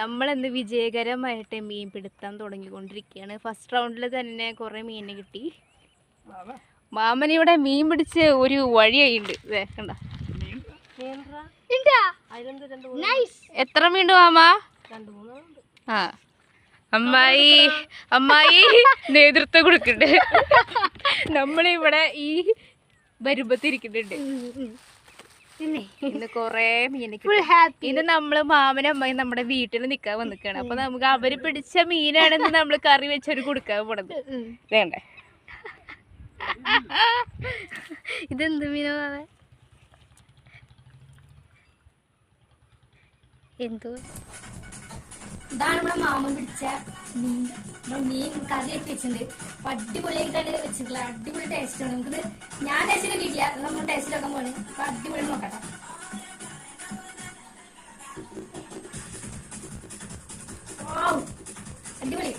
നമ്മളിന്ന് വിജയകരമായിട്ട് മീൻ പിടുത്തം തുടങ്ങിക്കൊണ്ടിരിക്കുകയാണ്. ഫസ്റ്റ് റൗണ്ടിൽ തന്നെ കുറെ മീനെ കിട്ടി. മാമനിവിടെ മീൻ പിടിച്ച് ഒരു വഴിയായിണ്ട്. എത്ര മീനുണ്ട് മാമ? ആ, അമ്മായി നേതൃത്വം കൊടുക്കണ്ട്. നമ്മളിവിടെ ഈ വരുമ്പത്തിരിക്കുന്നുണ്ട്. ഇന്ന് കൊറേ മീനൊക്കെ ഇന്ന് നമ്മള് മാമനും അമ്മയും നമ്മുടെ വീട്ടിൽ നിക്കാൻ വന്നിക്കാണ്. അപ്പൊ നമുക്ക് അവര് പിടിച്ച മീനാണെന്ന് നമ്മള് കറി വെച്ചൊരു കൊടുക്കാൻ പോണത്. വേണ്ടേ? ഇതെന്ത് മീനോ? എന്തോ ഇതാണ് നമ്മുടെ മാമൻ പിടിച്ച മീൻ. മീൻ കറിയൊക്കെ വെച്ചിട്ടുണ്ട്. അടിപൊളിയായിട്ടാണ് വെച്ചിട്ടുള്ള അടിപൊളി ടേസ്റ്റ് ആണ്. നമുക്കിത് ഞാൻ ടേസ്റ്റ് കിട്ടില്ല, നമ്മൾ ടേസ്റ്റ് നോക്കാൻ പോണ്. അപ്പൊ അടിപൊളി നോക്കട്ടെ. അടിപൊളി.